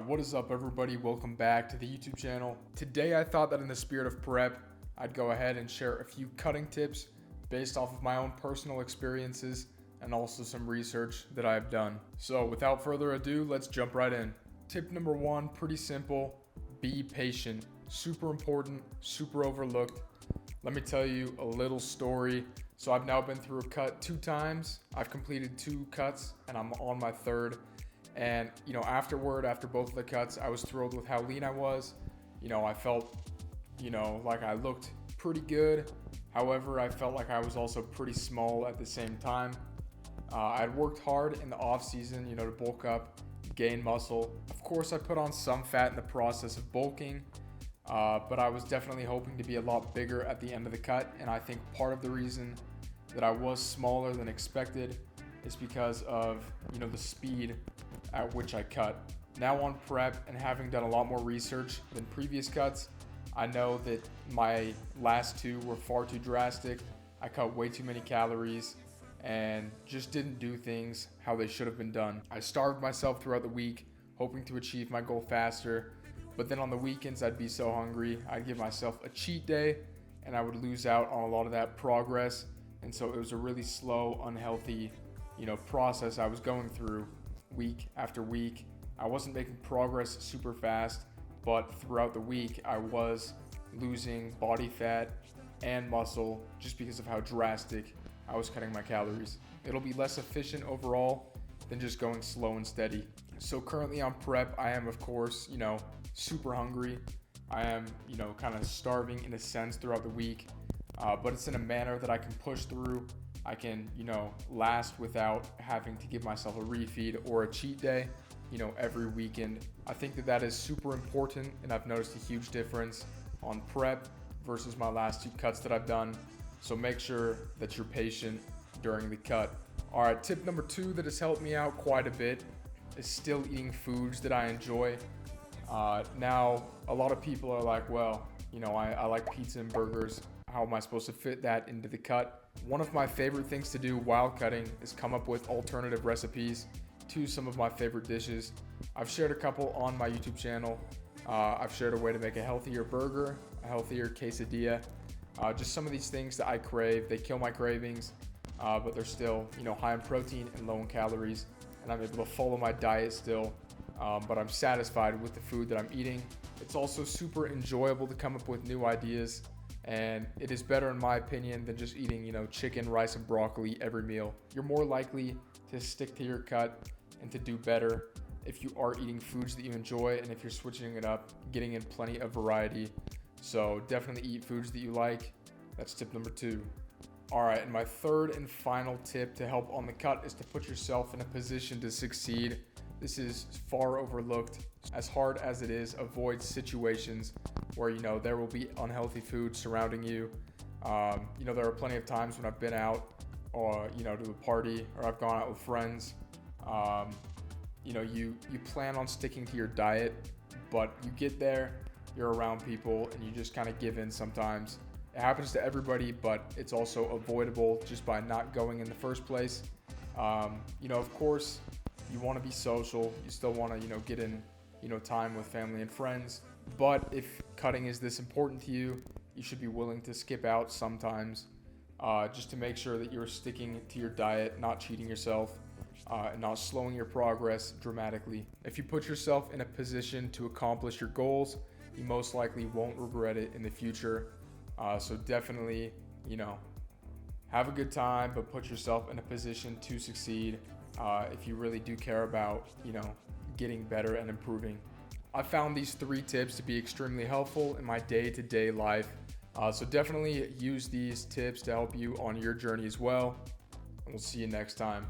What is up, everybody? Welcome back to the YouTube channel. Today I thought that in the spirit of prep, I'd go ahead and share a few cutting tips based off of my own personal experiences and also some research that I have done. So without further ado, let's jump right in. Tip number one, pretty simple: be patient. Super important, super overlooked. Let me tell you a little story. So I've now been through a cut 2 times. I've completed 2 cuts and I'm on my 3rd. And, after both of the cuts, I was thrilled with how lean I was. I felt, like I looked pretty good. However, I felt like I was also pretty small at the same time. I'd worked hard in the off season, to bulk up, gain muscle. Of course, I put on some fat in the process of bulking, but I was definitely hoping to be a lot bigger at the end of the cut. And I think part of the reason that I was smaller than expected is because of, the speed at which I cut. Now on prep and having done a lot more research than previous cuts, I know that my last 2 were far too drastic. I cut way too many calories and just didn't do things how they should have been done. I starved myself throughout the week, hoping to achieve my goal faster, but then on the weekends I'd be so hungry, I'd give myself a cheat day and I would lose out on a lot of that progress. And so it was a really slow, unhealthy, process I was going through week after week. I wasn't making progress super fast, but throughout the week I was losing body fat and muscle just because of how drastic I was cutting my calories. It'll be less efficient overall than just going slow and steady. So currently on prep, I am of course, super hungry. I am, kind of starving in a sense throughout the week, but it's in a manner that I can push through. I can, last without having to give myself a refeed or a cheat day, every weekend. I think that is super important, and I've noticed a huge difference on prep versus my last 2 cuts that I've done. So make sure that you're patient during the cut. All right, tip number 2 that has helped me out quite a bit is still eating foods that I enjoy. Now, a lot of people are like, well, I like pizza and burgers. How am I supposed to fit that into the cut? One of my favorite things to do while cutting is come up with alternative recipes to some of my favorite dishes. I've shared a couple on my YouTube channel. I've shared a way to make a healthier burger, a healthier quesadilla. Just some of these things that I crave. They kill my cravings, but they're still, high in protein and low in calories. And I'm able to follow my diet still, but I'm satisfied with the food that I'm eating. It's also super enjoyable to come up with new ideas. And it is better, in my opinion, than just eating, chicken, rice, and broccoli every meal. You're more likely to stick to your cut and to do better if you are eating foods that you enjoy and if you're switching it up, getting in plenty of variety. So definitely eat foods that you like. That's tip number 2. All right, and my 3rd and final tip to help on the cut is to put yourself in a position to succeed. This is far overlooked. As hard as it is, avoid situations where, there will be unhealthy food surrounding you. There are plenty of times when I've been out or, to a party, or I've gone out with friends. You plan on sticking to your diet, but you get there, you're around people, and you just kind of give in sometimes. It happens to everybody, but it's also avoidable just by not going in the first place. Of course, you want to be social. You still want to, get in, time with family and friends. But if cutting is this important to you, you should be willing to skip out sometimes, just to make sure that you're sticking to your diet, not cheating yourself, and not slowing your progress dramatically. If you put yourself in a position to accomplish your goals, you most likely won't regret it in the future. So definitely, have a good time, but put yourself in a position to succeed if you really do care about, getting better and improving. I found these 3 tips to be extremely helpful in my day-to-day life. So definitely use these tips to help you on your journey as well. And we'll see you next time.